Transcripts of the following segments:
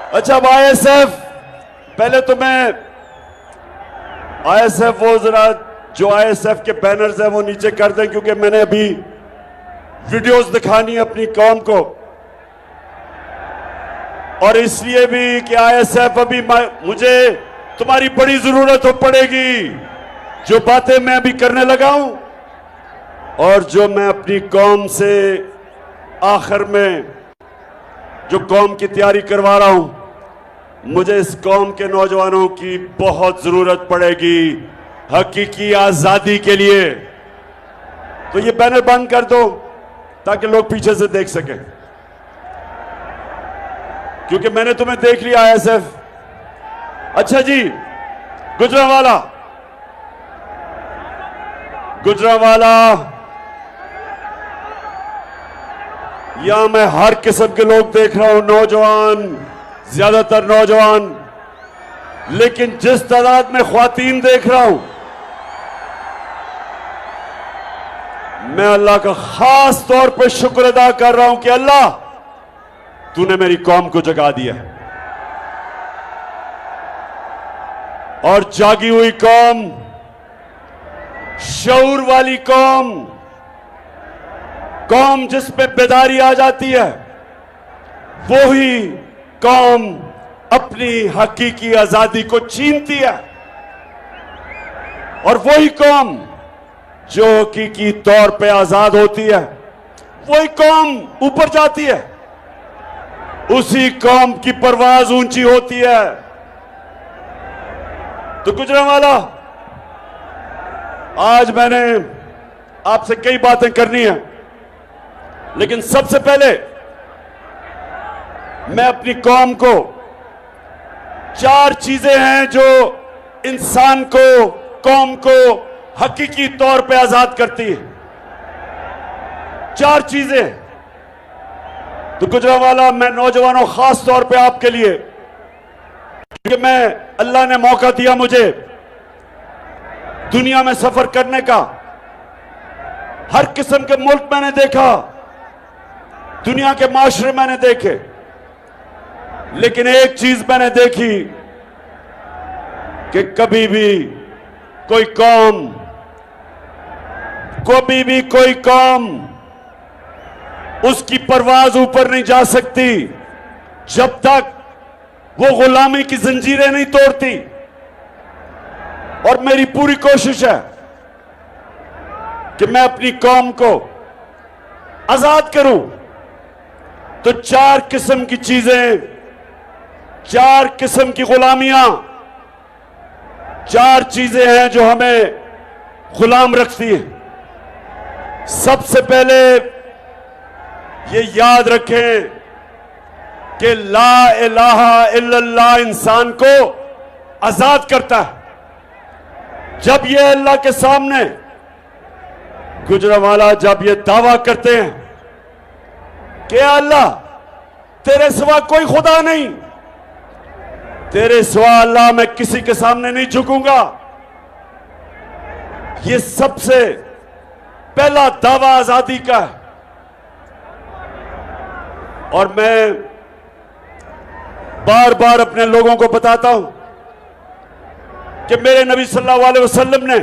अच्छा अब आईएसएफ, पहले तो मैं आईएसएफ वो जरा जो आईएसएफ के बैनर्स हैं वो नीचे कर दें, क्योंकि मैंने अभी वीडियोस दिखानी है अपनी कौम को, और इसलिए भी कि आईएसएफ अभी मुझे तुम्हारी बड़ी जरूरत हो पड़ेगी। जो बातें मैं अभी करने लगा हूं और जो मैं अपनी कौम से आखिर में जो कौम की तैयारी करवा रहा हूं, मुझे इस कौम के नौजवानों की बहुत जरूरत पड़ेगी हकीकी आजादी के लिए। तो ये बैनर बंद कर दो ताकि लोग पीछे से देख सकें, क्योंकि मैंने तुम्हें देख लिया आईएसएफ। अच्छा जी, गुजरांवाला यहां मैं हर किस्म के लोग देख रहा हूं, नौजवान, ज्यादातर नौजवान, लेकिन जिस तादाद में ख्वातीन देख रहा हूं, मैं अल्लाह का खास तौर पर शुक्र अदा कर रहा हूं कि अल्लाह तूने मेरी कौम को जगा दिया, और जागी हुई कौम, शऊर वाली कौम, कौम जिस पे बेदारी आ जाती है, वो ही कौम अपनी हकीकी आजादी को छीनती है, और वही कौम जो हकीकी तौर पे आजाद होती है, वही कौम ऊपर जाती है, उसी कौम की परवाज ऊंची होती है। तो गुजरांवाला, आज मैंने आपसे कई बातें करनी है, लेकिन सबसे पहले मैं अपनी कौम को, 4 चीजें हैं जो इंसान को, कौम को हकीकी तौर पे आजाद करती है। 4 चीजें। तो गुजरांवाला, मैं नौजवानों, खास तौर पे आपके लिए, क्योंकि मैं, अल्लाह ने मौका दिया मुझे दुनिया में सफर करने का, हर किस्म के मुल्क मैंने देखा, दुनिया के माशरे मैंने देखे, लेकिन एक चीज मैंने देखी कि कभी भी कोई कौम, कोई कौम उसकी परवाज ऊपर नहीं जा सकती जब तक वो गुलामी की जंजीरें नहीं तोड़ती। और मेरी पूरी कोशिश है कि मैं अपनी कौम को आजाद करूं। तो 4 किस्म की चीजें, 4 किस्म की गुलामियां, 4 चीजें हैं जो हमें गुलाम रखती हैं। सबसे पहले ये याद रखें कि ला इलाहा इल्लल्लाह इंसान को आजाद करता है। जब ये अल्लाह के सामने, गुजरांवाला, जब ये दावा करते हैं कि अल्लाह तेरे सिवा कोई खुदा नहीं, तेरे सिवा अल्लाह मैं किसी के सामने नहीं झुकूंगा, ये सबसे पहला दावा आजादी का है। और मैं बार बार अपने लोगों को बताता हूं कि मेरे नबी सल्लल्लाहु अलैहि वसल्लम ने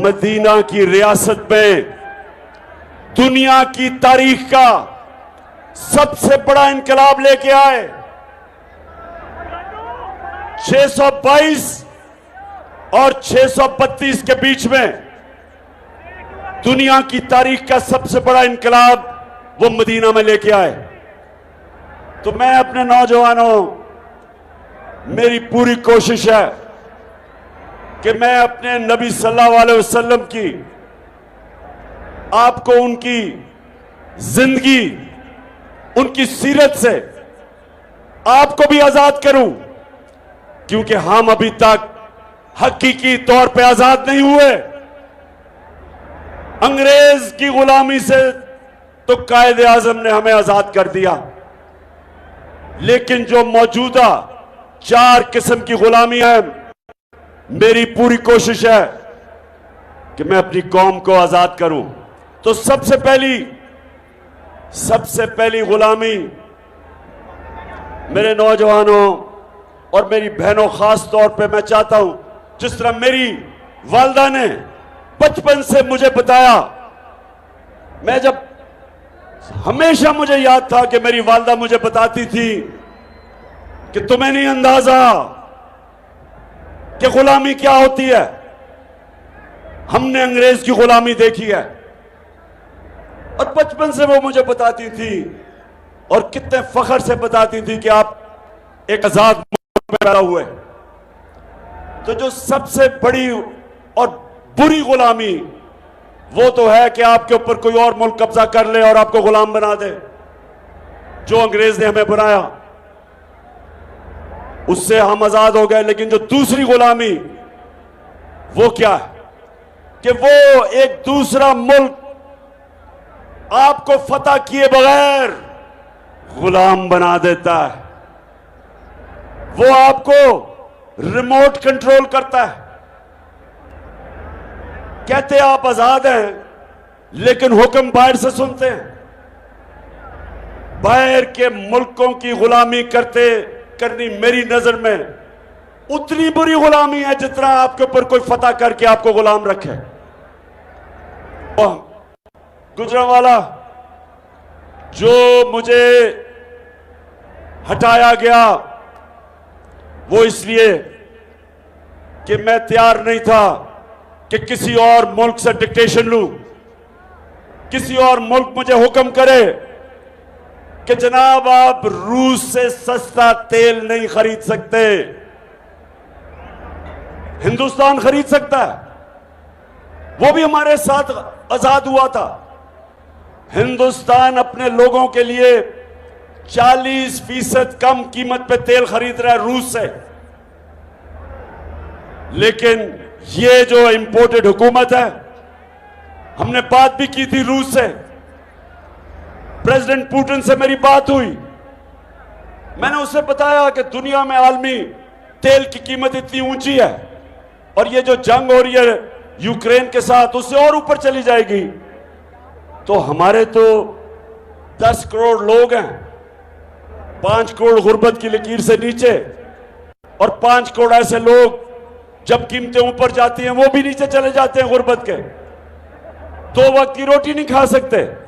मदीना की रियासत में दुनिया की तारीख का सबसे बड़ा इनकलाब लेके आए। 622 और 632 के बीच में दुनिया की तारीख का सबसे बड़ा इनकलाब वो मदीना में लेके आए। तो मैं अपने नौजवानों, मेरी पूरी कोशिश है कि मैं अपने नबी सल्लल्लाहु अलैहि वसल्लम की, आपको उनकी जिंदगी, उनकी सीरत से आपको भी आजाद करूं, क्योंकि हम अभी तक हकीकी तौर पे आजाद नहीं हुए। अंग्रेज की गुलामी से तो कायदे आजम ने हमें आजाद कर दिया, लेकिन जो मौजूदा 4 किस्म की गुलामी है, मेरी पूरी कोशिश है कि मैं अपनी कौम को आजाद करूं। तो सबसे पहली गुलामी मेरे नौजवानों और मेरी बहनों, खास तौर पे मैं चाहता हूं, जिस तरह मेरी वालदा ने बचपन से मुझे बताया, मैं जब हमेशा मुझे याद था कि मेरी वालदा मुझे बताती थी कि तुम्हें नहीं अंदाजा कि गुलामी क्या होती है। हमने अंग्रेज की गुलामी देखी है और बचपन से वो मुझे बताती थी और कितने फख्र से बताती थी कि आप एक आजाद मुल्क में पैदा हुए। तो जो सबसे बड़ी और बुरी गुलामी वो तो है कि आपके ऊपर कोई और मुल्क कब्जा कर ले और आपको गुलाम बना दे, जो अंग्रेज ने हमें बनाया। उससे हम आजाद हो गए। लेकिन जो दूसरी गुलामी वो क्या है कि वो एक दूसरा मुल्क आपको फतह किए बगैर गुलाम बना देता है। वो आपको रिमोट कंट्रोल करता है। कहते आप आजाद हैं, लेकिन हुक्म बाहर से सुनते हैं। बाहर के मुल्कों की गुलामी करनी मेरी नजर में उतनी बुरी गुलामी है जितना आपके ऊपर कोई फतह करके आपको गुलाम रखे। गुजरांवाला जो मुझे हटाया गया वो इसलिए कि मैं तैयार नहीं था कि किसी और मुल्क से डिक्टेशन लूं, किसी और मुल्क मुझे हुक्म करे कि जनाब आप रूस से सस्ता तेल नहीं खरीद सकते, हिंदुस्तान खरीद सकता है। वो भी हमारे साथ आजाद हुआ था। हिंदुस्तान अपने लोगों के लिए 40% कम कीमत पे तेल खरीद रहा है रूस से। लेकिन ये जो इंपोर्टेड हुकूमत है, हमने बात भी की थी रूस से। प्रेसिडेंट पुतिन से मेरी बात हुई। मैंने उसे बताया कि दुनिया में आलमी तेल की कीमत इतनी ऊंची है और ये जो जंग हो रही है यूक्रेन के साथ, उससे और ऊपर चली जाएगी। तो हमारे तो 10 करोड़ लोग हैं, 5 करोड़ गुर्बत की लकीर से नीचे, और 5 करोड़ ऐसे लोग जब कीमतें ऊपर जाती हैं वो भी नीचे चले जाते हैं गुर्बत के। 2 वक्त की रोटी नहीं खा सकते।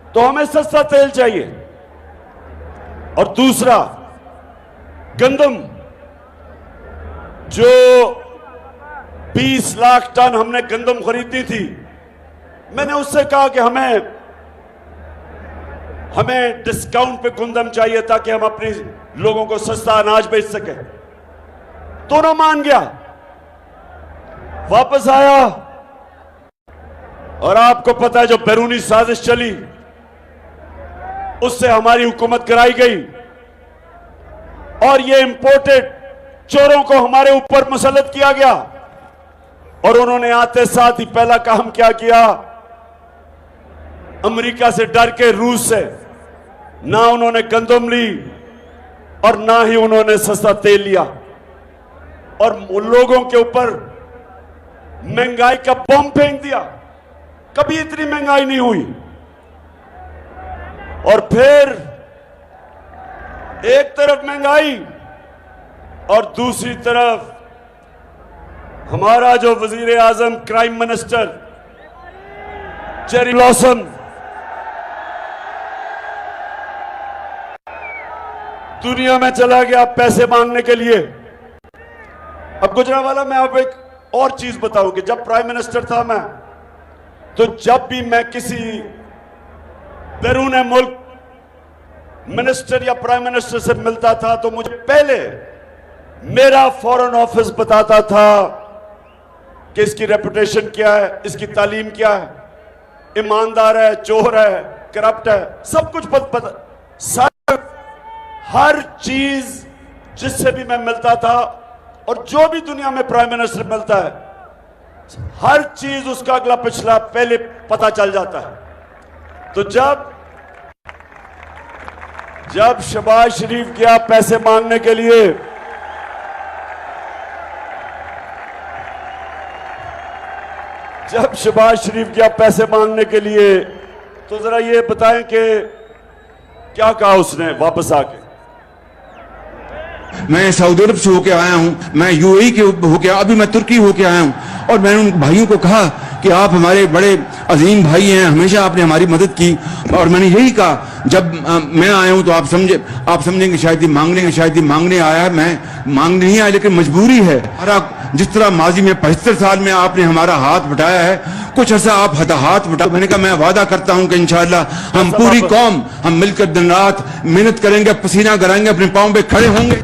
तो हमें सस्ता तेल चाहिए। और दूसरा, गंदम जो 20 लाख टन हमने गंदम खरीदी थी, मैंने उससे कहा कि हमें डिस्काउंट पे गंदम चाहिए ताकि हम अपने लोगों को सस्ता अनाज बेच सके। दोनों मान गया, वापस आया। और आपको पता है जो बैरूनी साजिश चली उससे हमारी हुकूमत कराई गई और ये इंपोर्टेड चोरों को हमारे ऊपर मुसल्लत किया गया। और उन्होंने आते साथ ही पहला काम क्या किया, अमेरिका से डर के, रूस से, ना उन्होंने गंदम ली और ना ही उन्होंने सस्ता तेल लिया और उन लोगों के ऊपर महंगाई का बम फेंक दिया। कभी इतनी महंगाई नहीं हुई। और फिर एक तरफ महंगाई और दूसरी तरफ हमारा जो वजीर आजम, क्राइम मिनिस्टर जेरी ब्लॉसम, दुनिया में चला गया पैसे मांगने के लिए। अब गुजरांवाला, मैं अब एक और चीज बताऊं कि जब प्राइम मिनिस्टर था मैं, तो जब भी मैं किसी बैरून मुल्क मिनिस्टर या प्राइम मिनिस्टर से मिलता था तो मुझे पहले मेरा फॉरेन ऑफिस बताता था कि इसकी रेपुटेशन क्या है, इसकी तालीम क्या है, ईमानदार है, चोर है, करप्ट है, सब कुछ पता। हर चीज जिससे भी मैं मिलता था और जो भी दुनिया में प्राइम मिनिस्टर मिलता है, हर चीज उसका अगला पिछला पहले पता चल जाता है। तो जब शहबाज शरीफ गया पैसे मांगने के लिए, जब शहबाज शरीफ गया पैसे मांगने के लिए, तो जरा ये बताएं कि क्या कहा उसने वापस आके। मैं सऊदी अरब से होके आया हूँ, मैं यूएई के होके, अभी मैं तुर्की होके आया हूँ, और मैंने उन भाइयों को कहा कि आप हमारे बड़े अजीम भाई हैं, हमेशा आपने हमारी मदद की। और मैंने यही कहा, जब मैं आया हूँ तो आप समझेंगे शायद ही मांगने आया है। मैं मांगने नहीं आया, लेकिन मजबूरी है। जिस तरह माजी में 75 साल में आपने हमारा हाथ बटाया है, कुछ ऐसा आप हाथ बटा। मैंने कहा मैं वादा करता हूं कि इंशाअल्लाह हम पूरी कौम हम मिलकर दिन रात मेहनत करेंगे, पसीना गराएंगे, अपने पांव पे खड़े होंगे।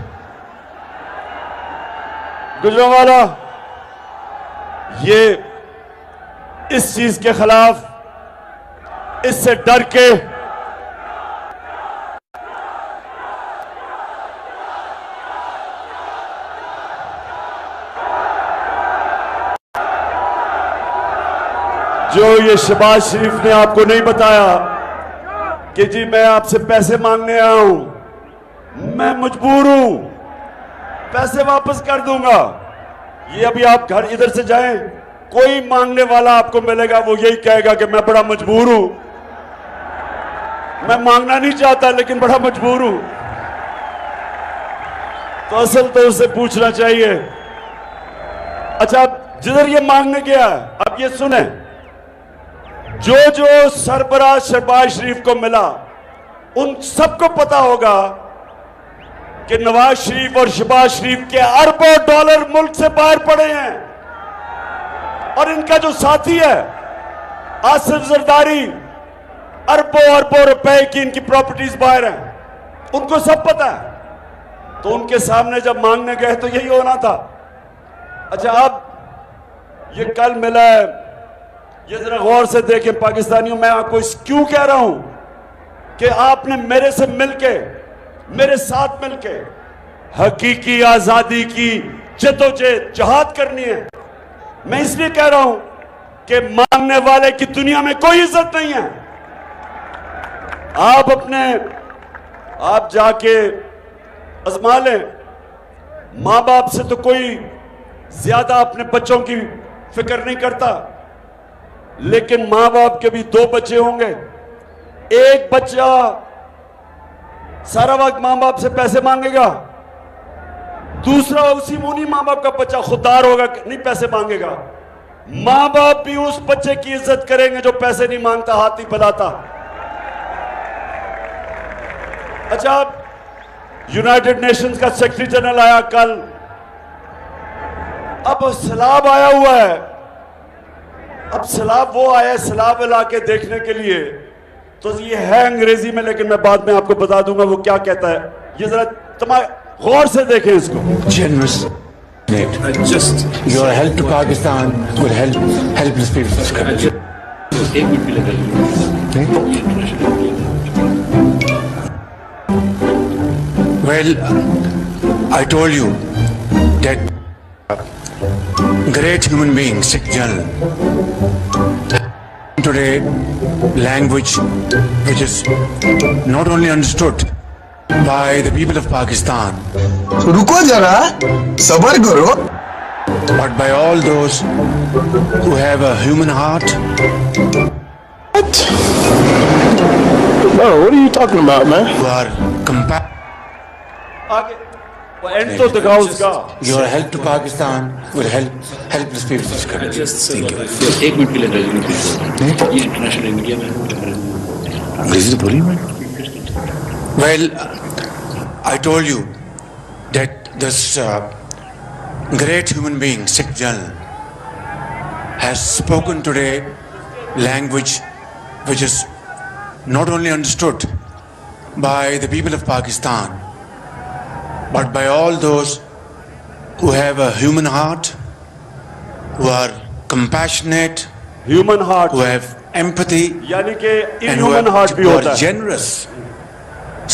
गुजरांवाला ये इस चीज के खिलाफ, इससे डर के जो ये शहबाज शरीफ ने आपको नहीं बताया कि जी मैं आपसे पैसे मांगने आया हूं, मैं मजबूर हूं, पैसे वापस कर दूंगा। ये अभी आप घर इधर से जाएं, कोई मांगने वाला आपको मिलेगा, वो यही कहेगा कि मैं बड़ा मजबूर हूं, मैं मांगना नहीं चाहता लेकिन बड़ा मजबूर हूं। तो असल तो उससे पूछना चाहिए। अच्छा, जिधर ये मांगने गया, अब ये सुने, जो जो सरबराह शहबाज शरीफ को मिला, उन सबको पता होगा कि नवाज शरीफ और शहबाज शरीफ के अरबों डॉलर मुल्क से बाहर पड़े हैं, और इनका जो साथी है आसिफ जरदारी, अरबों अरबों रुपए की इनकी प्रॉपर्टीज बाहर हैं, उनको सब पता है। तो उनके सामने जब मांगने गए तो यही होना था। अच्छा, अब ये कल मिला है, ये जरा गौर से देखें पाकिस्तानियों, मैं आपको क्यों कह रहा हूं कि आपने मेरे से मिलके, मेरे साथ मिलके हकीकी आजादी की जद्दोजहद जहाद करनी है। मैं इसलिए कह रहा हूं कि मांगने वाले की दुनिया में कोई इज्जत नहीं है। आप जाके आजमा लें, मां बाप से तो कोई ज्यादा अपने बच्चों की फिक्र नहीं करता, लेकिन मां बाप के भी 2 बच्चे होंगे। एक बच्चा सारा वक्त मां बाप से पैसे मांगेगा, दूसरा उन्हीं मां बाप का बच्चा खुददार होगा, नहीं पैसे मांगेगा। मां बाप भी उस बच्चे की इज्जत करेंगे जो पैसे नहीं मांगता, हाथ नहीं फैलाता। अच्छा, यूनाइटेड नेशंस का सेक्रेटरी जनरल आया कल, अब सैलाब आया हुआ है। अब सैलाब वो आया है सैलाब इलाके देखने के लिए, तो ये है अंग्रेजी में, लेकिन मैं बाद में आपको बता दूंगा वो क्या कहता है। ये जरा गौर से देखें इसको। Generous. Just your help to Pakistan will help helpless people. एक मिनट भी लगा। Well, I told you that great human being, Sikh General, today language which is not only understood by the people of Pakistan, रुको जरा, सबर करो, but by all those who have a human heart. Bro, what are you talking about, man? Who are आगे वो and तो दिखाओ उसका। Your help to Pakistan will help helpless people in this country. Thank you. एक minute भी लगा। ये international media में अंग्रेजी तो बोली मैं। Well, I told you that this great human being, Sikh General, has spoken today language which is not only understood by the people of Pakistan, but by all those who have a human heart, who are compassionate, human heart, who have empathy, यानी कि and who inhuman heart भी who होता are है। generous,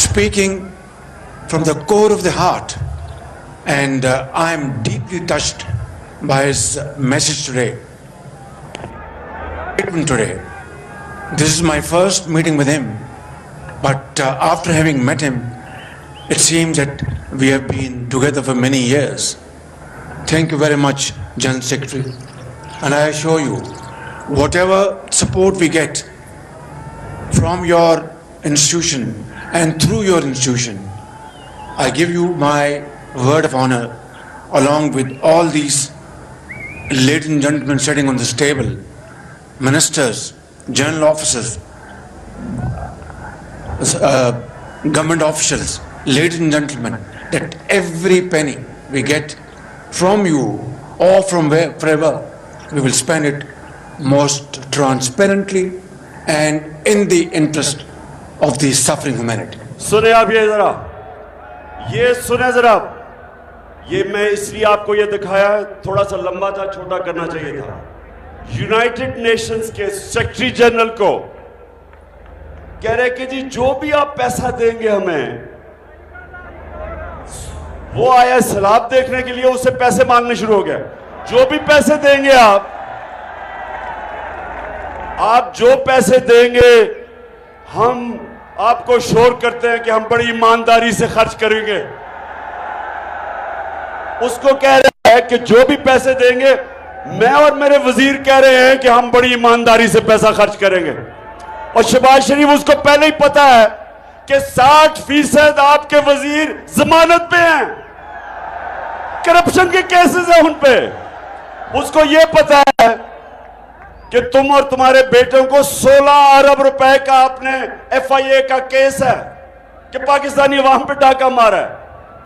speaking from the core of the heart. And I am deeply touched by his message today. Today, this is my first meeting with him, but after having met him, it seems that we have been together for many years. Thank you very much, General Secretary, and I assure you, whatever support we get from your institution and through your institution, I give you my word of honor, along with all these ladies and gentlemen sitting on this table, ministers, general officers, government officials, ladies and gentlemen, that every penny we get from you or from wherever, we will spend it most transparently and in the interest of the suffering humanity. सुने आप ये जरा, ये सुने जरा, ये मैं इसलिए आपको ये दिखाया है, थोड़ा सा लंबा था, छोटा करना चाहिए था। यूनाइटेड नेशंस के सेक्रेटरी जनरल को कह रहे कि जी जो भी आप पैसा देंगे हमें, वो आया सैलाब देखने के लिए, उससे पैसे मांगने शुरू हो गए। जो भी पैसे देंगे आप जो पैसे देंगे, हम आपको श्योर करते हैं कि हम बड़ी ईमानदारी से खर्च करेंगे। उसको कह रहे हैं कि जो भी पैसे देंगे, मैं और मेरे वजीर कह रहे हैं कि हम बड़ी ईमानदारी से पैसा खर्च करेंगे। और शहबाज शरीफ उसको पहले ही पता है कि 60% आपके वजीर जमानत पे हैं, करप्शन के केसेस हैं उन पे। उसको यह पता है कि तुम और तुम्हारे बेटों को 16 अरब रुपए का अपने FIA का केस है कि पाकिस्तानी अवाम पे डाका मारा है।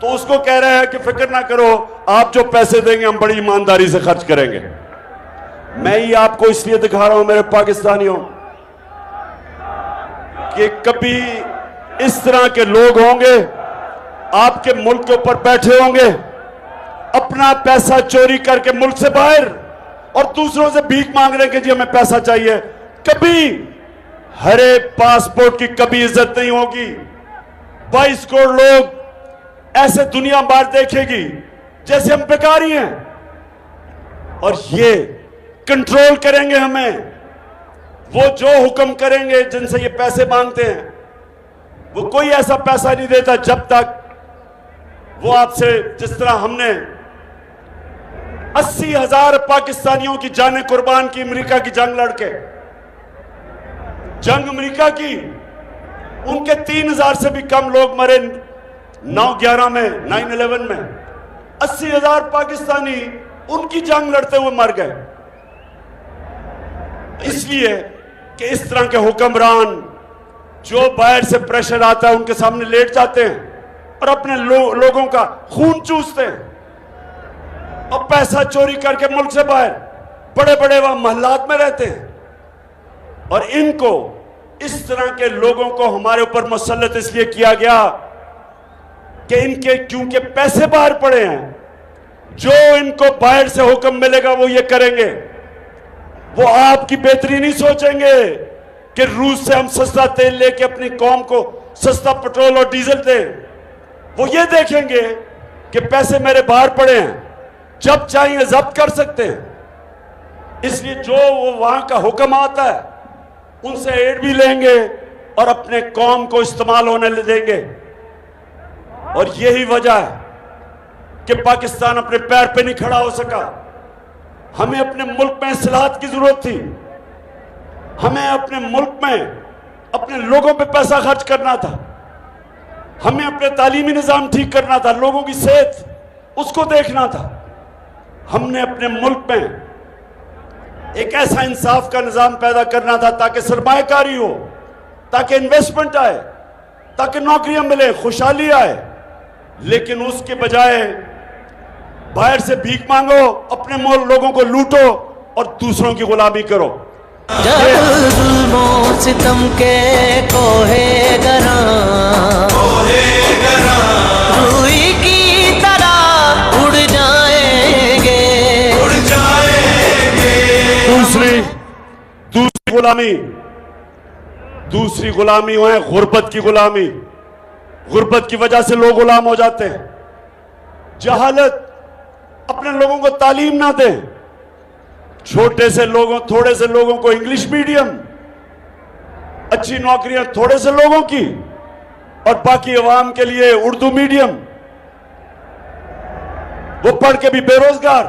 तो उसको कह रहे हैं कि फिक्र ना करो, आप जो पैसे देंगे हम बड़ी ईमानदारी से खर्च करेंगे। मैं ही आपको इसलिए दिखा रहा हूं मेरे पाकिस्तानियों कि कभी इस तरह के लोग होंगे आपके मुल्क के ऊपर बैठे होंगे, अपना पैसा चोरी करके मुल्क से बाहर, और दूसरों से भीख मांग रहे हैं कि जी हमें पैसा चाहिए। कभी हरे पासपोर्ट की कभी इज्जत नहीं होगी। 22 करोड़ लोग ऐसे दुनिया बाहर देखेगी जैसे हम बेकारी हैं, और ये कंट्रोल करेंगे हमें। वो जो हुक्म करेंगे, जिनसे ये पैसे मांगते हैं, वो कोई ऐसा पैसा नहीं देता जब तक वो आपसे, जिस तरह हमने 80,000 पाकिस्तानियों की जानें कुर्बान की अमेरिका की जंग लड़के, जंग अमेरिका की, उनके 3,000 से भी कम लोग मरे 9/11 में, 9/11 में। 80,000 पाकिस्तानी उनकी जंग लड़ते हुए मर गए, इसलिए कि इस तरह के हुक्मरान जो बाहर से प्रेशर आता है उनके सामने लेट जाते हैं और अपने लोगों का खून चूसते हैं और पैसा चोरी करके मुल्क से बाहर बड़े बड़े वहां महल्लात में रहते हैं। और इनको, इस तरह के लोगों को हमारे ऊपर मुसल्लत इसलिए किया गया कि इनके क्योंकि पैसे बाहर पड़े हैं, जो इनको बाहर से हुक्म मिलेगा वो ये करेंगे। वो आपकी बेहतरी नहीं सोचेंगे कि रूस से हम सस्ता तेल लेके अपनी कौम को सस्ता पेट्रोल और डीजल दें। वो ये देखेंगे कि पैसे मेरे बाहर पड़े हैं, जब चाहिए जब्त कर सकते हैं। इसलिए जो वो वहां का हुक्म आता है उनसे एड भी लेंगे और अपने कौम को इस्तेमाल होने देंगे। और यही वजह है कि पाकिस्तान अपने पैर पे नहीं खड़ा हो सका। हमें अपने मुल्क में इस्लाहत की जरूरत थी। हमें अपने मुल्क में अपने लोगों पे पैसा खर्च करना था। हमें अपने तालीमी निज़ाम ठीक करना था, लोगों की सेहत उसको देखना था। हमने अपने मुल्क में एक ऐसा इंसाफ का निज़ाम पैदा करना था ताकि सरमायाकारी हो, ताकि इन्वेस्टमेंट आए, ताकि नौकरियां मिले, खुशहाली आए। लेकिन उसके बजाय बाहर से भीख मांगो, अपने लोगों को लूटो और दूसरों की गुलामी करो। जुल्मों सितम के कोहे गरा रूई की तरह उड़ जाएंगे। दूसरी गुलामी है गुर्बत की गुलामी। गुर्बत की वजह से लोग गुलाम हो जाते हैं। जहालत, अपने लोगों को तालीम ना दें। छोटे से लोगों, थोड़े से लोगों को इंग्लिश मीडियम, अच्छी नौकरियां थोड़े से लोगों की, और बाकी अवाम के लिए उर्दू मीडियम। वो पढ़ के भी बेरोजगार।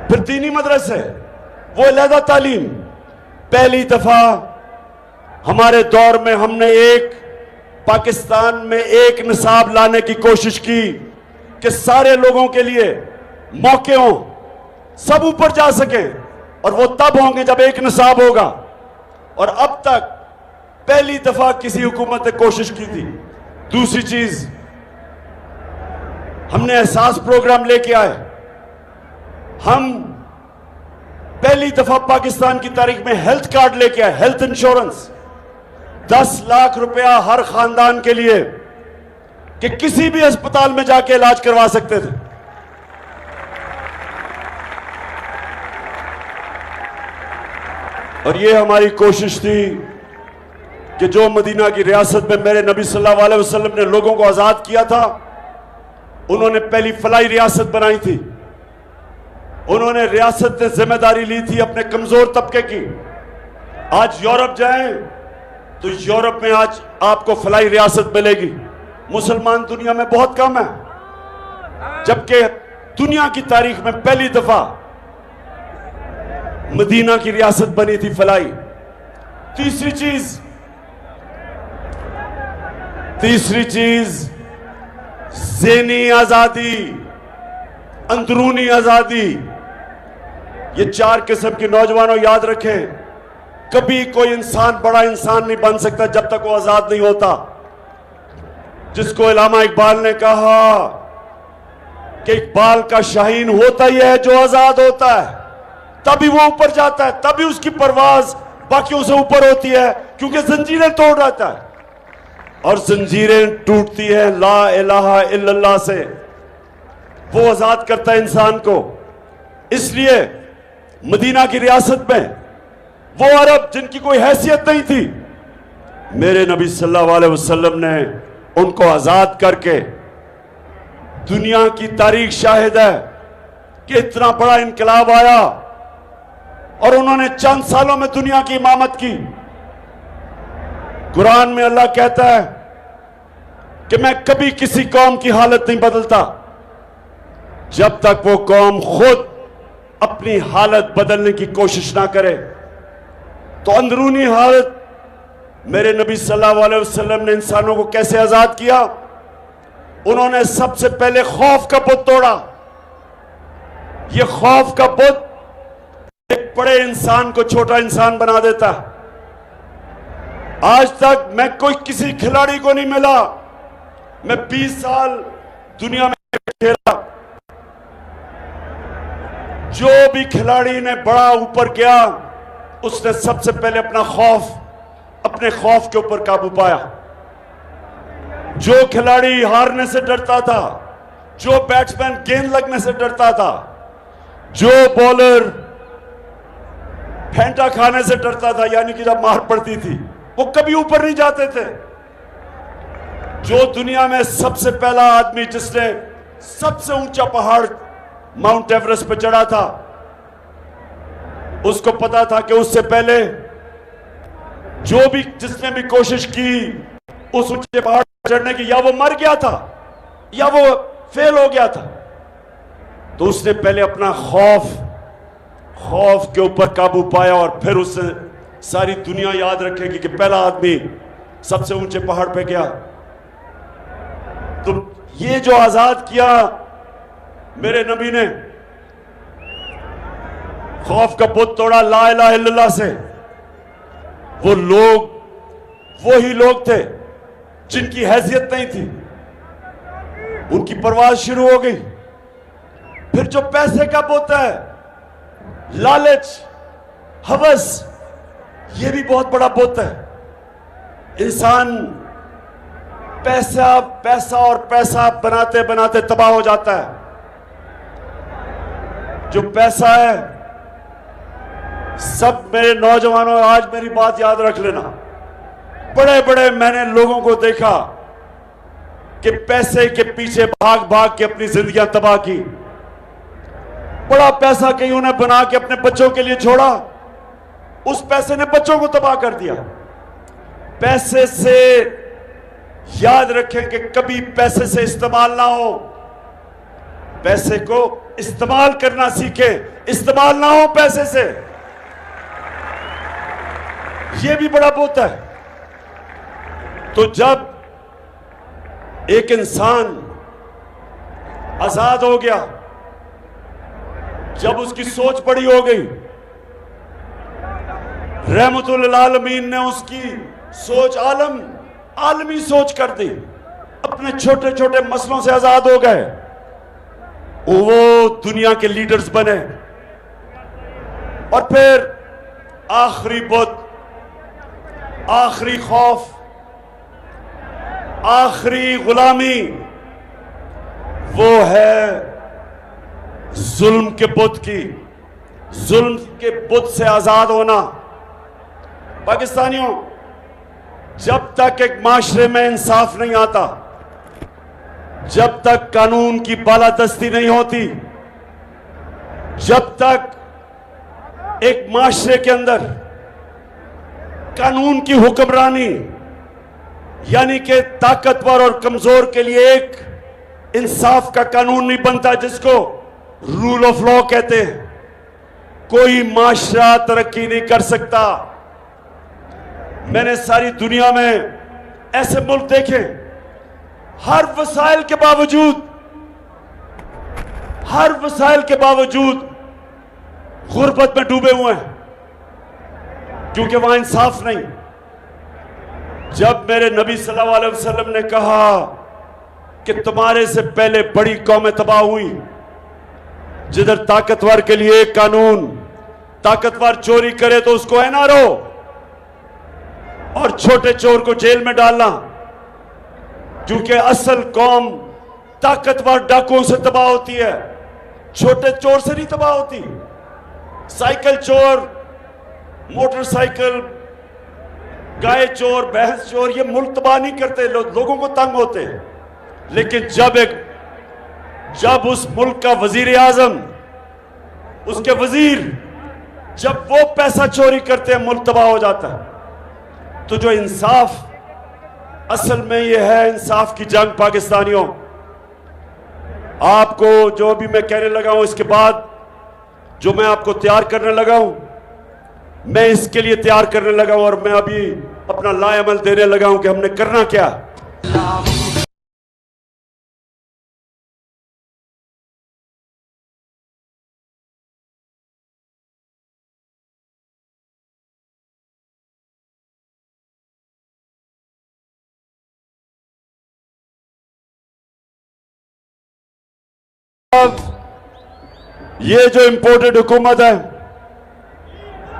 फिर दीनी मदरसे, वो अलहदा तालीम। पहली दफा हमारे दौर में हमने एक पाकिस्तान में एक निसाब लाने की कोशिश की कि सारे लोगों के लिए मौके हों, सब ऊपर जा सकें, और वो तब होंगे जब एक निसाब होगा। और अब तक पहली दफा किसी हुकूमत ने कोशिश की थी। दूसरी चीज, हमने एहसास प्रोग्राम लेके आए। हम पहली दफा पाकिस्तान की तारीख में हेल्थ कार्ड लेके आए, हेल्थ इंश्योरेंस, 10 लाख रुपया हर खानदान के लिए कि किसी भी अस्पताल में जाके इलाज करवा सकते थे। और ये हमारी कोशिश थी कि जो मदीना की रियासत में मेरे नबी सल्लल्लाहु अलैहि वसल्लम ने लोगों को आजाद किया था, उन्होंने पहली फलाई रियासत बनाई थी। उन्होंने रियासत ने जिम्मेदारी ली थी अपने कमजोर तबके की। आज यूरोप जाएं तो यूरोप में आज आपको फलाई रियासत मिलेगी। मुसलमान दुनिया में बहुत कम है, जबकि दुनिया की तारीख में पहली दफा मदीना की रियासत बनी थी फलाई। तीसरी चीज ज़हनी आजादी, अंदरूनी आजादी। ये 4 किस्म के नौजवानों याद रखें, कभी कोई इंसान बड़ा इंसान नहीं बन सकता जब तक वो आजाद नहीं होता। जिसको इल्लामा इकबाल ने कहा कि इकबाल का शाहीन होता ही है जो आजाद होता है, तभी वो ऊपर जाता है, तभी उसकी परवाज बाकियों से ऊपर होती है, क्योंकि जंजीरें तोड़ रहता है। और जंजीरें टूटती है ला इलाहा इल्लल्लाह से, वो आजाद करता है इंसान को। इसलिए मदीना की रियासत में वो अरब जिनकी कोई हैसियत नहीं थी, मेरे नबी सल्लल्लाहु अलैहि वसल्लम ने उनको आजाद करके, दुनिया की तारीख शाहिद है कि इतना बड़ा इनकलाब आया और उन्होंने चंद सालों में दुनिया की इमामत की। कुरान में अल्लाह कहता है कि मैं कभी किसी कौम की हालत नहीं बदलता जब तक वो कौम खुद अपनी हालत बदलने की कोशिश ना करे। तो अंदरूनी हालत मेरे नबी सल्लल्लाहु अलैहि वसल्लम ने इंसानों को कैसे आजाद किया? उन्होंने सबसे पहले खौफ का बुत तोड़ा। यह खौफ का बुत एक बड़े इंसान को छोटा इंसान बना देता है। आज तक मैं कोई किसी खिलाड़ी को नहीं मिला, मैं 20 साल दुनिया में खेला, जो भी खिलाड़ी ने बड़ा ऊपर गया उसने सबसे पहले अपने खौफ के ऊपर काबू पाया। जो खिलाड़ी हारने से डरता था, जो बैट्समैन गेंद लगने से डरता था, जो बॉलर फेंटा खाने से डरता था, यानी कि जब मार पड़ती थी, वो कभी ऊपर नहीं जाते थे। जो दुनिया में सबसे पहला आदमी जिसने सबसे ऊंचा पहाड़ माउंट एवरेस्ट पर चढ़ा था, उसको पता था कि उससे पहले जिसने भी कोशिश की उस ऊंचे पहाड़ पर चढ़ने की, या वो मर गया था या वो फेल हो गया था। तो उसने पहले अपना खौफ के ऊपर काबू पाया और फिर उससे सारी दुनिया याद रखेगी कि पहला आदमी सबसे ऊंचे पहाड़ पे गया। तो ये जो आजाद किया मेरे नबी ने, खौफ का बुत तोड़ा ला इलाहा इल्लल्लाह से, वही लोग थे जिनकी हैसियत नहीं थी, उनकी परवाज शुरू हो गई। फिर जो पैसे का बुत है, लालच, हवस, ये भी बहुत बड़ा बुत है। इंसान पैसा बनाते बनाते तबाह हो जाता है। जो पैसा है, सब मेरे नौजवानों आज मेरी बात याद रख लेना, बड़े मैंने लोगों को देखा कि पैसे के पीछे भाग भाग के अपनी जिंदगियां तबाह की। बड़ा पैसा कहीं उन्हें बना के अपने बच्चों के लिए छोड़ा, उस पैसे ने बच्चों को तबाह कर दिया। पैसे से याद रखें कि कभी पैसे से इस्तेमाल ना हो, पैसे को इस्तेमाल करना सीखें, इस्तेमाल ना हो पैसे से। यह भी बड़ा बुत है। तो जब एक इंसान आजाद हो गया जब उसकी सोच बड़ी हो गई। रहमतुल आलमीन ने उसकी सोच आलमी सोच कर दी। अपने छोटे छोटे मसलों से आजाद हो गए, वो दुनिया के लीडर्स बने। और फिर आखिरी बुत, आखिरी खौफ, आखिरी गुलामी वो है जुल्म के बुत की। जुल्म के बुत से आजाद होना। पाकिस्तानियों, जब तक एक माशरे में इंसाफ नहीं आता, जब तक कानून की बालादस्ती नहीं होती, जब तक एक माशरे के अंदर कानून की हुक्मरानी यानी कि ताकतवर और कमजोर के लिए एक इंसाफ का कानून नहीं बनता, जिसको रूल ऑफ लॉ कहते हैं, कोई माशरा तरक्की नहीं कर सकता। मैंने सारी दुनिया में ऐसे मुल्क देखे, हर वसाइल के बावजूद गुर्बत में डूबे हुए हैं, क्योंकि वहां इंसाफ नहीं। जब मेरे नबी सल्लल्लाहु अलैहि वसल्लम ने कहा कि तुम्हारे से पहले बड़ी कौमें तबाह हुई, जिधर ताकतवर के लिए एक कानून, ताकतवर चोरी करे तो उसको एनआरओ और छोटे चोर को जेल में डालना, क्योंकि असल कौम ताकतवर डाकुओं से तबाह होती है, छोटे चोर से नहीं तबाह होती। साइकिल चोर, मोटरसाइकिल, गाय चोर, भैंस चोर, ये मुल्क तबाह नहीं करते, लोगों को तंग होते। लेकिन जब उस मुल्क का वजीर आजम, उसके वजीर, जब वो पैसा चोरी करते हैं, मुल्क तबाह हो जाता है। तो जो इंसाफ, असल में ये है इंसाफ की जंग। पाकिस्तानियों, आपको जो भी मैं कहने लगा हूं, इसके बाद जो मैं आपको तैयार करने लगा हूं, मैं इसके लिए तैयार करने लगा हूं और मैं अभी अपना लाएमल देने लगा हूं कि हमने करना क्या। अब ये जो इंपोर्टेड हुकूमत है,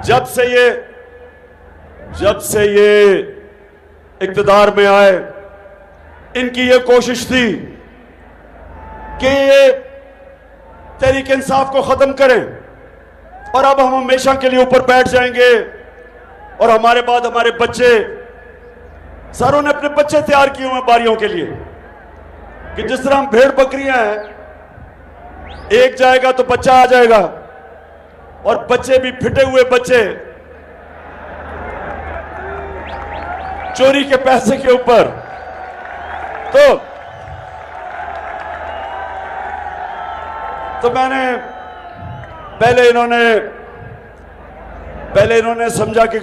जब से ये इक़्तिदार में आए, इनकी ये कोशिश थी कि ये तहरीक इंसाफ को खत्म करें और अब हम हमेशा के लिए ऊपर बैठ जाएंगे और हमारे बाद हमारे बच्चे, सारों ने अपने बच्चे तैयार किए हुए बारियों के लिए, कि जिस तरह हम भेड़ बकरियां हैं, एक जाएगा तो बच्चा आ जाएगा, और बच्चे भी फिटे हुए बच्चे चोरी के पैसे के ऊपर। तो मैंने पहले इन्होंने समझा कि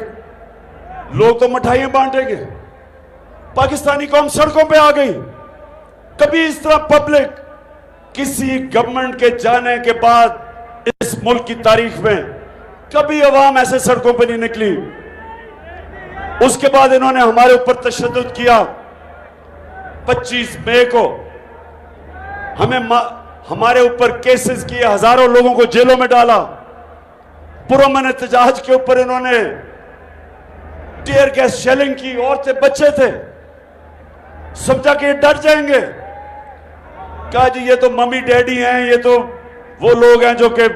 लोग तो मिठाइयां बांटेंगे, पाकिस्तानी कौम सड़कों पे आ गई। कभी इस तरह पब्लिक किसी गवर्नमेंट के जाने के बाद इस मुल्क की तारीख में कभी अवाम ऐसे सड़कों पे नहीं निकली। उसके बाद इन्होंने हमारे ऊपर तशद्दुद किया। 25 मई को हमारे ऊपर केसेस किए, हजारों लोगों को जेलों में डाला। पुरअमन एहतजाज के ऊपर इन्होंने टीयर गैस शेलिंग की। औरतें बच्चे थे, समझा कि ये डर जाएंगे। कहा जी ये तो मम्मी डैडी हैं, ये तो वो लोग हैं जो कि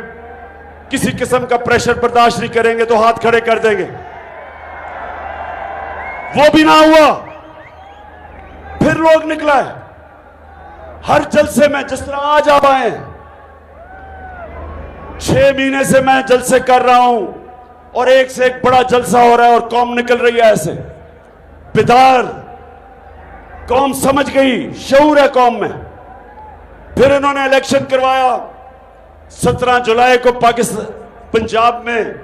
किसी किस्म का प्रेशर बर्दाश्त नहीं करेंगे तो हाथ खड़े कर देंगे। वो भी ना हुआ। फिर लोग निकला है हर जलसे में, जिस तरह आज आप आए। 6 महीने से मैं जलसे कर रहा हूं और एक से एक बड़ा जलसा हो रहा है और कौम निकल रही है ऐसे। बेदार कौम समझ गई, शऊर है कौम में। फिर इन्होंने इलेक्शन करवाया। 17 जुलाई को पाकिस्तान पंजाब में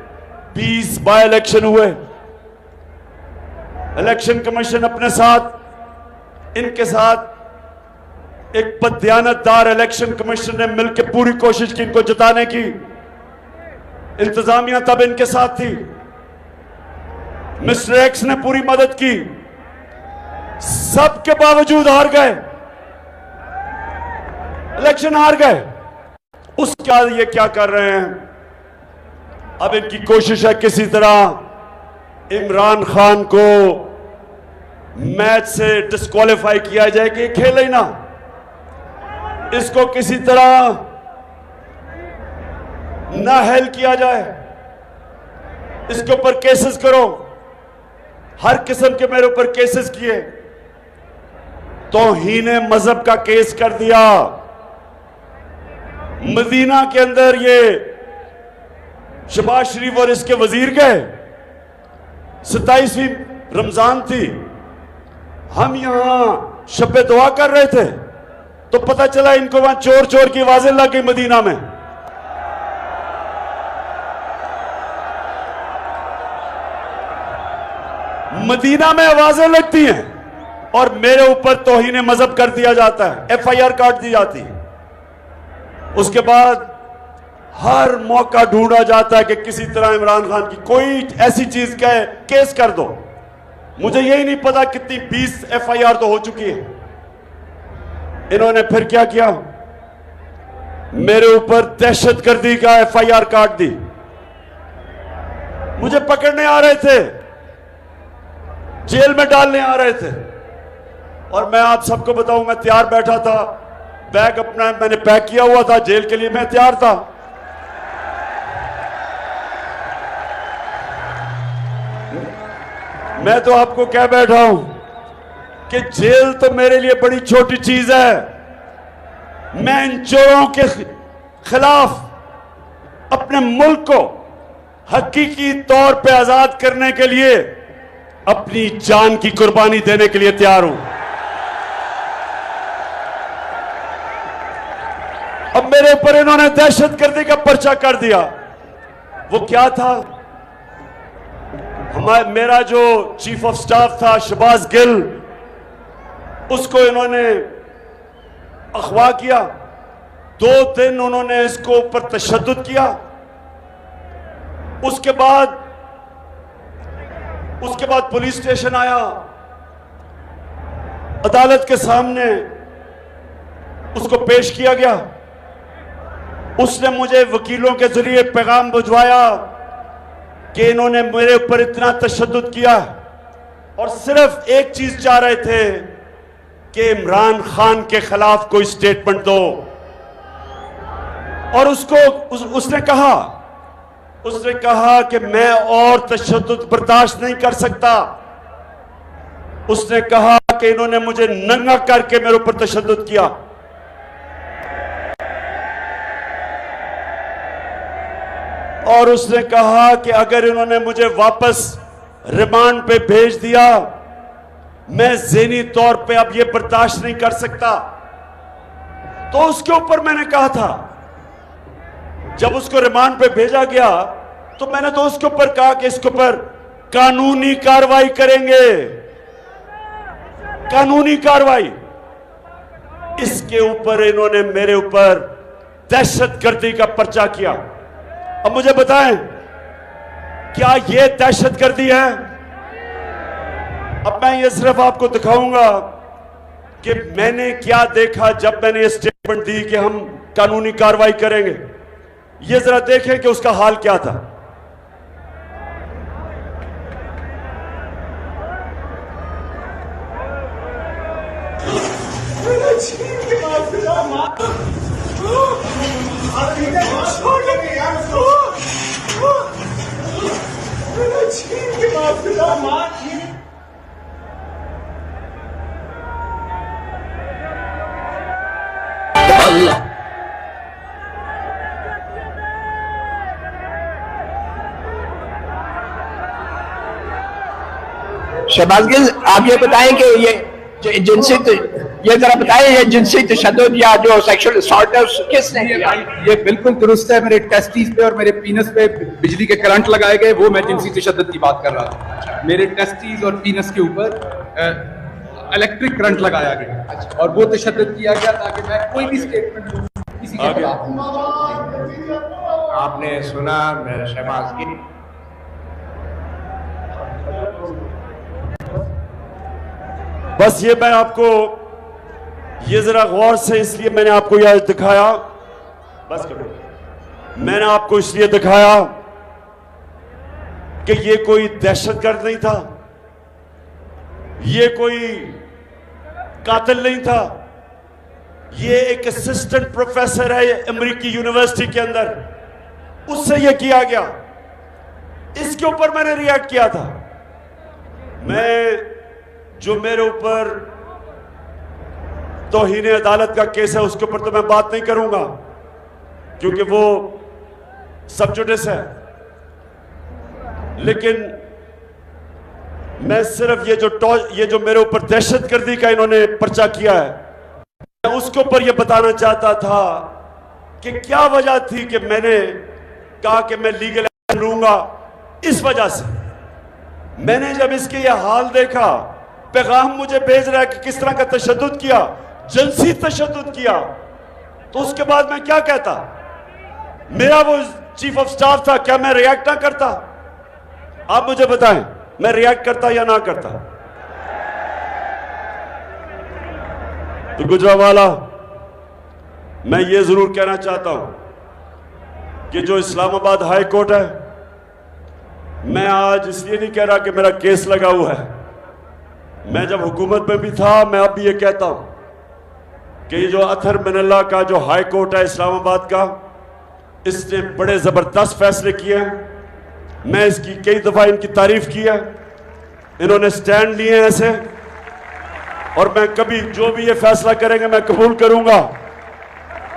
20 बाय इलेक्शन हुए। इलेक्शन कमीशन अपने साथ, इनके साथ एक बददियानतदार इलेक्शन कमीशन ने मिलकर पूरी कोशिश की इनको जिताने की। इंतजामिया तब इनके साथ थी, मिस्टर एक्स ने पूरी मदद की, सबके बावजूद हार गए, इलेक्शन हार गए। उसके बाद ये क्या कर रहे हैं, अब इनकी कोशिश है किसी तरह इमरान खान को मैच से डिस्क्वालीफाई किया जाए कि खेले ही ना, इसको किसी तरह नाअहल किया जाए, इसके ऊपर केसेस करो। हर किस्म के मेरे ऊपर केसेस किए, तौहीन मजहब का केस कर दिया। मदीना के अंदर ये शहबाज शरीफ और इसके वजीर गए, 27वीं रमजान थी, हम यहां शब दुआ कर रहे थे तो पता चला इनको वहां चोर चोर की आवाजें लग गई। मदीना में आवाजें लगती हैं और मेरे ऊपर तौहीन मजहब कर दिया जाता है, FIR काट दी जाती है। उसके बाद हर मौका ढूंढा जाता है कि किसी तरह इमरान खान की कोई ऐसी चीज का केस कर दो। मुझे यही नहीं पता कितनी 20 FIR तो हो चुकी है। इन्होंने फिर क्या किया, मेरे ऊपर दहशतगर्दी का FIR काट दी। मुझे पकड़ने आ रहे थे, जेल में डालने आ रहे थे, और मैं आप सबको बताऊं मैं तैयार बैठा था, बैग अपना मैंने पैक किया हुआ था, जेल के लिए मैं तैयार था। मैं तो आपको कह बैठा हूं कि जेल तो मेरे लिए बड़ी छोटी चीज है। मैं इन चोरों के खिलाफ अपने मुल्क को हकीकी तौर पे आजाद करने के लिए अपनी जान की कुर्बानी देने के लिए तैयार हूं। अब मेरे ऊपर इन्होंने दहशतगर्दी का पर्चा कर दिया। वो क्या था, मेरा जो चीफ ऑफ स्टाफ था शहबाज गिल, उसको इन्होंने अगवा किया। 2 दिन उन्होंने इसको ऊपर तशद्दुद किया। उसके बाद पुलिस स्टेशन आया, अदालत के सामने उसको पेश किया गया। उसने मुझे वकीलों के जरिए पैगाम भिजवाया कि इन्होंने मेरे ऊपर इतना तशद्दुद किया और सिर्फ एक चीज चाह रहे थे कि इमरान खान के खिलाफ कोई स्टेटमेंट दो। और उसने कहा कि मैं और तशद्दुद बर्दाश्त नहीं कर सकता। उसने कहा कि इन्होंने मुझे नंगा करके मेरे ऊपर तशद्दुद किया। और उसने कहा कि अगर इन्होंने मुझे वापस रिमांड पे भेज दिया, मैं ज़हनी तौर पे अब ये बर्दाश्त नहीं कर सकता। तो उसके ऊपर मैंने कहा था, जब उसको रिमांड पे भेजा गया तो मैंने तो उसके ऊपर कहा कि इसके ऊपर कानूनी कार्रवाई करेंगे, कानूनी कार्रवाई। इसके ऊपर इन्होंने मेरे ऊपर दहशतगर्दी का पर्चा किया। अब मुझे बताएं, क्या यह दहशतगर्दी है? अब मैं ये सिर्फ आपको दिखाऊंगा कि मैंने क्या देखा जब मैंने ये स्टेटमेंट दी कि हम कानूनी कार्रवाई करेंगे। ये जरा देखें कि उसका हाल क्या था। शहबाज गिल, आप ये बताएं कि ये जरा बताएं, ये जिनसी तशद्दुद या जो सेक्सुअल असॉल्ट है किसने किया? ये बिल्कुल दुरुस्त है। मेरे टेस्टिस पे और मेरे पीनस पे बिजली के करंट लगाए गए, वो मैं जिनसी तशद्दुद की बात कर रहा था। मेरे टेस्टिस और पीनस के ऊपर इलेक्ट्रिक करंट लगाया गया और वो तशद्दुद किया गया ताकि मैं कोई भी स्टेटमेंट किसी के खिलाफ। आपने सुना मेरे शहबाज गिल। बस ये मैं आपको ये जरा गौर से इसलिए मैंने आपको यह दिखाया, बस करो, मैंने आपको इसलिए दिखाया कि ये कोई दहशतगर्द नहीं था, ये कोई कातिल नहीं था, ये एक असिस्टेंट प्रोफेसर है अमेरिकी यूनिवर्सिटी के अंदर, उससे ये किया गया। इसके ऊपर मैंने रिएक्ट किया था। मैं जो मेरे ऊपर तौहीन अदालत का केस है उसके ऊपर तो मैं बात नहीं करूंगा क्योंकि वो सब जुडिस है, लेकिन मैं सिर्फ ये जो मेरे ऊपर दहशतगर्दी का इन्होंने पर्चा किया है, मैं उसके ऊपर ये बताना चाहता था कि क्या वजह थी कि मैंने कहा कि मैं लीगल एक्शन लूंगा। इस वजह से मैंने जब इसके ये हाल देखा, पैगाम मुझे भेज रहा है कि किस तरह का तशद्दुद किया, जिनसी तशद्दुद किया, तो उसके बाद मैं क्या कहता? मेरा वो चीफ ऑफ स्टाफ था, क्या मैं रिएक्ट ना करता? आप मुझे बताएं, मैं रिएक्ट करता या ना करता? तो गुजरावाला, मैं ये जरूर कहना चाहता हूं कि जो इस्लामाबाद हाई कोर्ट है, मैं आज इसलिए नहीं कह रहा कि मेरा केस लगा हुआ है, मैं जब हुकूमत में भी था, मैं अब भी ये कहता हूं कि ये जो अथर मिनल्ला का जो हाई कोर्ट है इस्लामाबाद का, इसने बड़े जबरदस्त फैसले किए हैं। मैं इसकी कई दफा इनकी तारीफ की है, इन्होंने स्टैंड लिए हैं ऐसे, और मैं कभी जो भी ये फैसला करेंगे मैं कबूल करूंगा।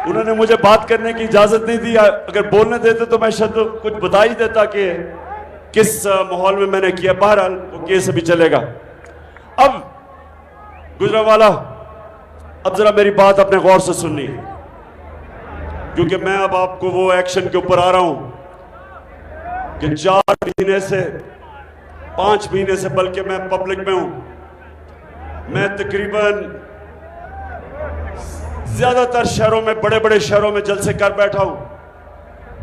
उन्होंने मुझे बात करने की इजाजत नहीं दी, अगर बोलने देते तो मैं शायद कुछ बता ही देता कि किस माहौल में मैंने किया। बहरहाल वो केस अभी चलेगा। अब गुजरावाला, अब जरा मेरी बात अपने गौर से सुननी, क्योंकि मैं अब आपको वो एक्शन के ऊपर आ रहा हूं कि 4 महीने से 5 महीने से बल्कि मैं पब्लिक में हूं। मैं तकरीबन ज्यादातर शहरों में, बड़े बड़े शहरों में जलसे कर बैठा हूं,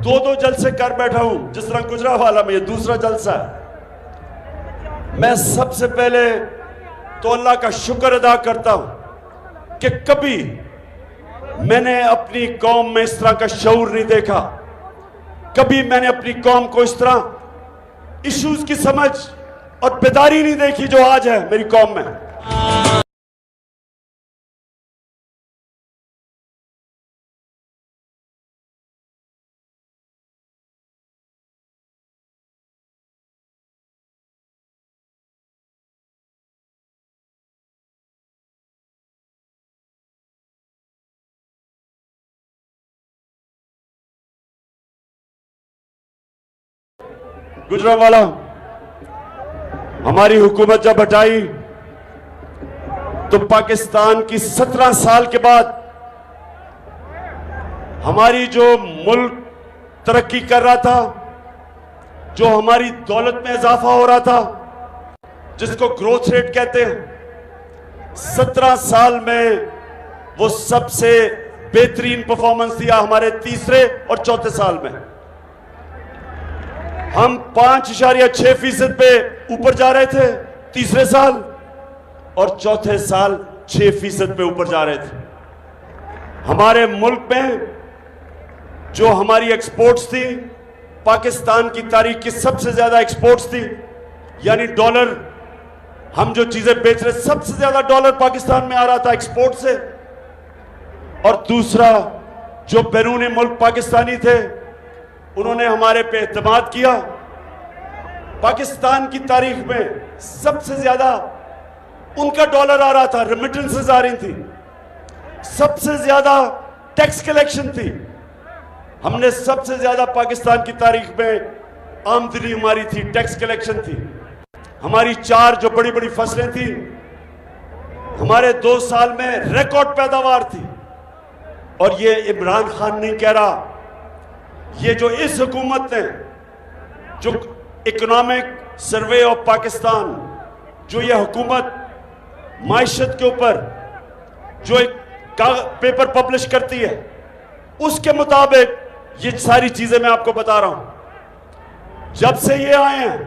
2-2 जलसे कर बैठा हूं। जिस तरह गुजरावाला में ये दूसरा जलसा है। मैं सबसे पहले तो अल्लाह का शुक्र अदा करता हूं कि कभी मैंने अपनी कौम में इस तरह का शऊर नहीं देखा, कभी मैंने अपनी कौम को इस तरह इश्यूज की समझ और बेदारी नहीं देखी जो आज है मेरी कौम में। गुजरावाला, हमारी हुकूमत जब हटाई तो पाकिस्तान की 17 साल के बाद हमारी जो मुल्क तरक्की कर रहा था, जो हमारी दौलत में इजाफा हो रहा था, जिसको ग्रोथ रेट कहते हैं, 17 साल में वो सबसे बेहतरीन परफॉर्मेंस दिया हमारे तीसरे और चौथे साल में। हम 5.6% पे ऊपर जा रहे थे तीसरे साल, और चौथे साल 6% पे ऊपर जा रहे थे। हमारे मुल्क में जो हमारी एक्सपोर्ट्स थी, पाकिस्तान की तारीख की सबसे ज्यादा एक्सपोर्ट्स थी, यानी डॉलर, हम जो चीजें बेच रहे, सबसे ज्यादा डॉलर पाकिस्तान में आ रहा था एक्सपोर्ट से। और दूसरा, जो बैरूनी मुल्क पाकिस्तानी थे, उन्होंने हमारे पे एतमाद किया। पाकिस्तान की तारीख में सबसे ज्यादा उनका डॉलर आ रहा था, रेमिटेंसेस आ रही थी, सबसे ज्यादा टैक्स कलेक्शन थी। हमने सबसे ज्यादा पाकिस्तान की तारीख में आमदनी हमारी थी, टैक्स कलेक्शन थी। हमारी 4 जो बड़ी बड़ी फसलें थी, हमारे 2 साल में रिकॉर्ड पैदावार थी। और ये इमरान खान नहीं कह रहा, ये जो इस हुकूमत ने, जो इकोनॉमिक सर्वे ऑफ पाकिस्तान, जो ये हुकूमत माइशत के ऊपर जो एक पेपर पब्लिश करती है, उसके मुताबिक ये सारी चीजें मैं आपको बता रहा हूं। जब से ये आए हैं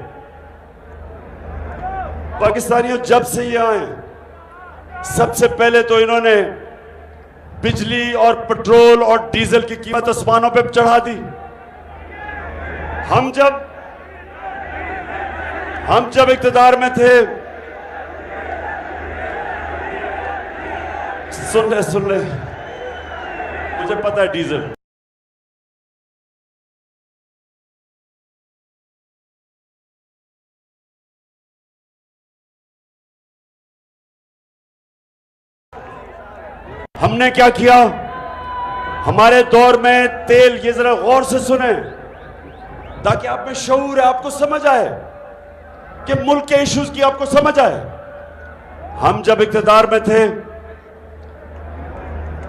पाकिस्तानियों, जब से ये आए हैं, सबसे पहले तो इन्होंने बिजली और पेट्रोल और डीजल की कीमत आसमानों पे चढ़ा दी। हम जब इख्तिदार में थे, सुन ले, मुझे पता है डीजल, हमने क्या किया हमारे दौर में तेल, ये जरा गौर से सुने ताकि आप में शऊर है, आपको समझ आए कि मुल्क के इश्यूज की आपको समझ आए। हम जब इख्तिदार में थे,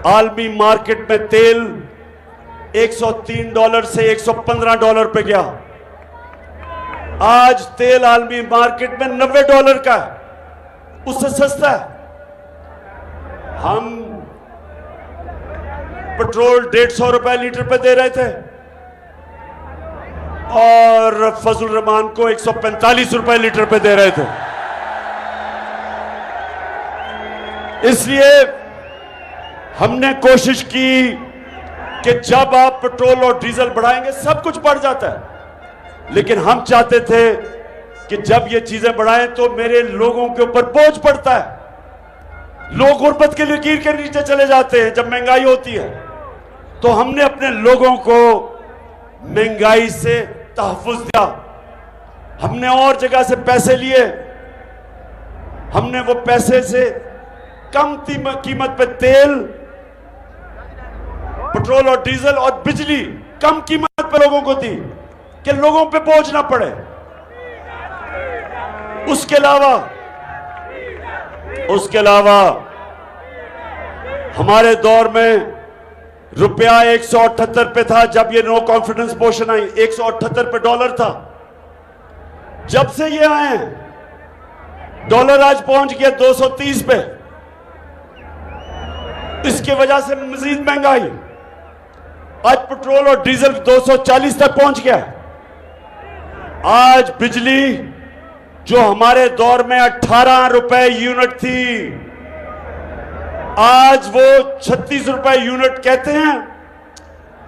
आलमी मार्केट में तेल $103 से $115 पे गया। आज तेल आलमी मार्केट में $90 का है, उससे सस्ता है। हम पेट्रोल ₹150 लीटर पे दे रहे थे और फजल रहमान को ₹145 लीटर पे दे रहे थे। इसलिए हमने कोशिश की कि जब आप पेट्रोल और डीजल बढ़ाएंगे सब कुछ बढ़ जाता है, लेकिन हम चाहते थे कि जब ये चीजें बढ़ाएं तो मेरे लोगों के ऊपर बोझ पड़ता है। लोग गुर्बत के लकीर के नीचे चले जाते हैं जब महंगाई होती है। तो हमने अपने लोगों को महंगाई से तहफ़्फ़ुज़ दिया। हमने और जगह से पैसे लिए, हमने वो पैसे से कम कीमत पे तेल, पेट्रोल और डीजल और बिजली कम कीमत पे लोगों को दी कि लोगों पे बोझ ना पड़े। उसके अलावा हमारे दौर में रुपया 178 पे था जब ये नो कॉन्फिडेंस मोशन आई, 178 पे डॉलर था। जब से ये आए हैं डॉलर आज पहुंच गया 230 पे। इसकी वजह से मजीद महंगाई, आज पेट्रोल और डीजल 240 तक पहुंच गया। आज बिजली जो हमारे दौर में 18 रुपए यूनिट थी, आज वो 36 रुपए यूनिट कहते हैं।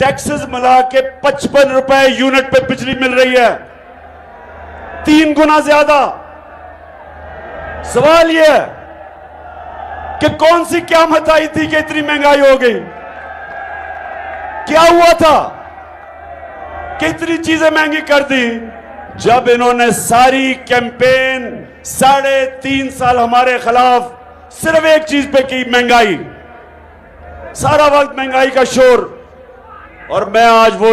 टैक्सेस मिला के 55 रुपए यूनिट पे बिजली मिल रही है, 3 गुना ज्यादा। सवाल यह है कि कौन सी क़यामत आई थी कि इतनी महंगाई हो गई? क्या हुआ था कि इतनी चीजें महंगी कर दी? जब इन्होंने सारी कैंपेन 3.5 साल हमारे खिलाफ सिर्फ एक चीज पे की, महंगाई। सारा वक्त महंगाई का शोर। और मैं आज वो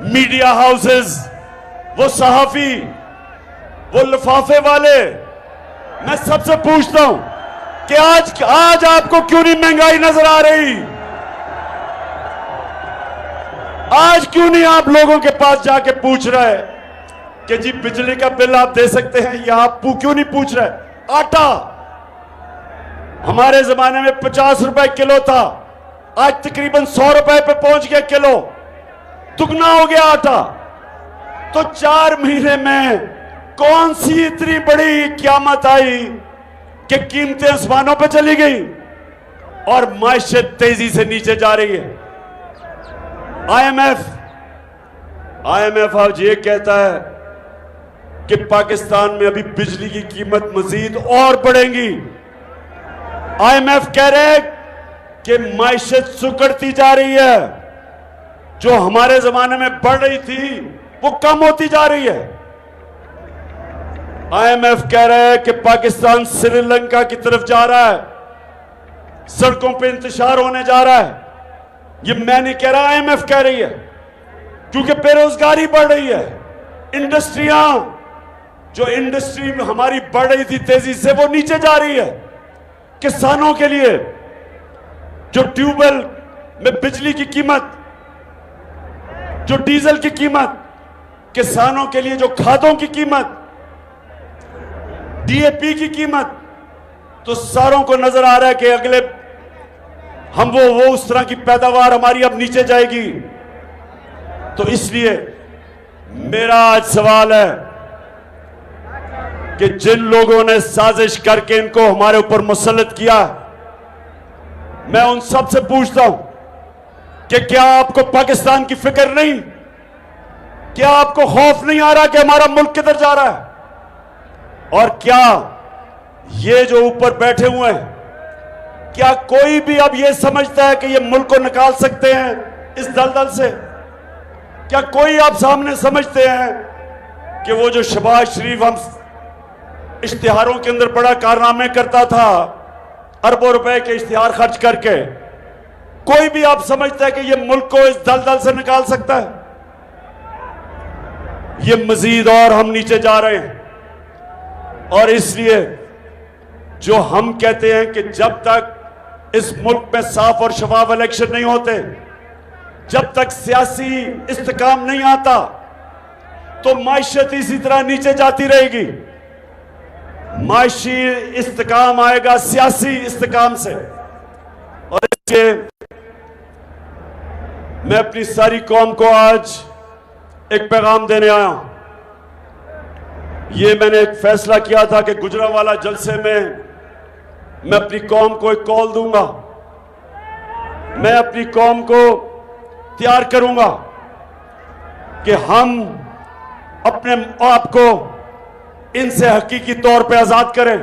मीडिया हाउसेस, वो सहाफी, वो लिफाफे वाले, मैं सबसे पूछता हूं कि आज आपको क्यों नहीं महंगाई नजर आ रही? आज क्यों नहीं आप लोगों के पास जाके पूछ रहे कि जी बिजली का बिल आप दे सकते हैं, या आप क्यों नहीं पूछ रहे? आटा हमारे जमाने में 50 रुपए किलो था, आज तकरीबन 100 रुपए पे पहुंच गया किलो, दुगना हो गया आटा। तो 4 महीने में कौन सी इतनी बड़ी क़यामत आई कि कीमतें आसमानों पे चली गई और मायशत तेजी से नीचे जा रही है। आईएमएफ आज ये कहता है कि पाकिस्तान में अभी बिजली की कीमत मजीद और बढ़ेगी। आईएमएफ कह रहे हैं कि मायशत सुकड़ती जा रही है, जो हमारे जमाने में बढ़ रही थी वो कम होती जा रही है। आईएमएफ कह रहा है कि पाकिस्तान श्रीलंका की तरफ जा रहा है, सड़कों पे इंतशार होने जा रहा है। ये मैं नहीं कह रहा, आईएमएफ कह रही है, क्योंकि बेरोजगारी बढ़ रही है। जो इंडस्ट्री में हमारी बढ़ रही थी तेजी से, वो नीचे जा रही है। किसानों के लिए जो ट्यूबवेल में बिजली की कीमत, जो डीजल की कीमत, किसानों के लिए जो खादों की कीमत, डीएपी की कीमत, तो सारों को नजर आ रहा है कि अगले हम वो उस तरह की पैदावार हमारी अब नीचे जाएगी। तो इसलिए मेरा आज सवाल है कि जिन लोगों ने साजिश करके इनको हमारे ऊपर मुसल्लत किया, मैं उन सब से पूछता हूं कि क्या आपको पाकिस्तान की फिक्र नहीं? क्या आपको खौफ नहीं आ रहा कि हमारा मुल्क किधर जा रहा है? और क्या ये जो ऊपर बैठे हुए हैं, क्या कोई भी अब ये समझता है कि ये मुल्क को निकाल सकते हैं इस दलदल से? क्या कोई आप सामने समझते हैं कि वो जो शहबाज शरीफ हम इश्तिहारों के अंदर बड़ा कारनामे करता था, अरबों रुपए के इश्तिहार खर्च करके, कोई भी आप समझता है कि ये मुल्क को इस दलदल से निकाल सकता है? ये मजीद और हम नीचे जा रहे हैं। और इसलिए जो हम कहते हैं कि जब तक इस मुल्क में साफ और शफाफ इलेक्शन नहीं होते, जब तक सियासी इस्तेकाम नहीं आता, तो मायशत इसी तरह नीचे जाती रहेगी। माशी इस्तेकाम आएगा सियासी इस्तेकाम से। और इसलिए मैं अपनी सारी कौम को आज एक पैगाम देने आया हूं। ये मैंने एक फैसला किया था कि गुजरांवाला जलसे में मैं अपनी कौम को एक कॉल दूंगा। मैं अपनी कौम को तैयार करूंगा कि हम अपने आप को इनसे हकीकी तौर पे आजाद करें।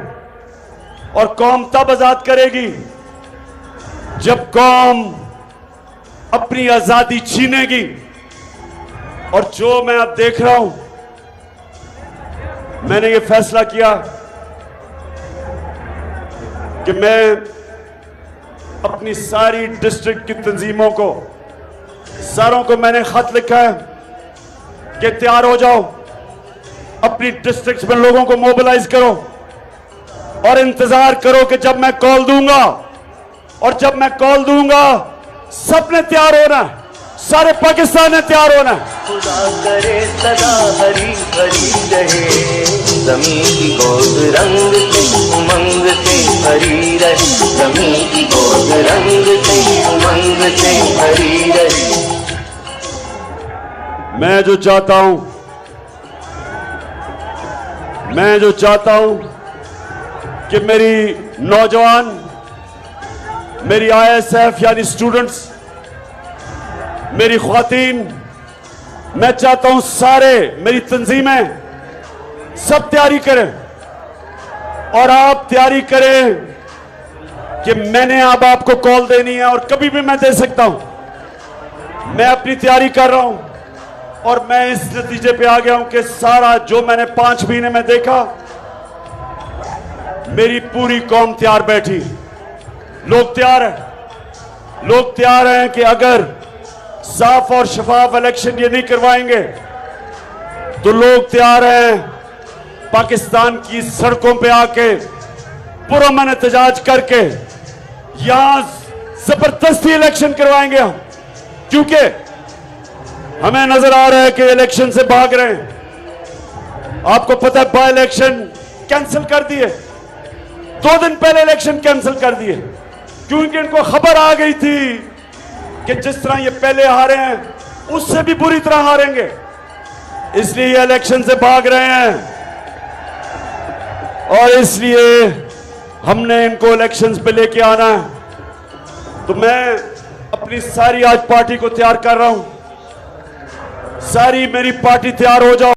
और कौम तब आजाद करेगी जब कौम अपनी आजादी छीनेगी। और जो मैं अब देख रहा हूं, मैंने ये फैसला किया कि मैं अपनी सारी डिस्ट्रिक्ट की तंजीमों को, सारों को मैंने खत लिखा है कि तैयार हो जाओ, अपनी डिस्ट्रिक्ट में लोगों को मोबिलाइज करो और इंतजार करो कि जब मैं कॉल दूंगा, और जब मैं कॉल दूंगा सबने तैयार होना है, सारे पाकिस्तान ने तैयार होना है। खुदा करे सदा हरी भरी रहे, ज़मीं की गोद रंग से उमंग से भरी रहे, ज़मीं की गोद रंग से उमंग से भरी रहे। मैं जो चाहता हूं कि मेरी नौजवान, मेरी ISF यानी स्टूडेंट्स, मेरी ख्वातीन, मैं चाहता हूं सारे, मेरी तंजीमें सब तैयारी करें। और आप तैयारी करें कि मैंने अब आपको कॉल देनी है और कभी भी मैं दे सकता हूं। मैं अपनी तैयारी कर रहा हूं और मैं इस नतीजे पे आ गया हूं कि सारा जो मैंने 5 महीने में देखा, मेरी पूरी कौम तैयार बैठी। लोग तैयार हैं, लोग तैयार हैं कि अगर साफ और शफाफ इलेक्शन ये नहीं करवाएंगे तो लोग तैयार हैं पाकिस्तान की सड़कों पे आके पुरअमन एहतजाज करके यहां जबरदस्ती इलेक्शन करवाएंगे हम। क्योंकि हमें नजर आ रहा है कि इलेक्शन से भाग रहे हैं। आपको पता है बाय इलेक्शन कैंसिल कर दिए, 2 दिन पहले इलेक्शन कैंसिल कर दिए, क्योंकि इनको खबर आ गई थी कि जिस तरह ये पहले हारे हैं उससे भी बुरी तरह हारेंगे, इसलिए ये इलेक्शन से भाग रहे हैं। और इसलिए हमने इनको इलेक्शंस पे लेके आना है। तो मैं अपनी सारी आज पार्टी को तैयार कर रहा हूं, सारी मेरी पार्टी तैयार हो जाओ।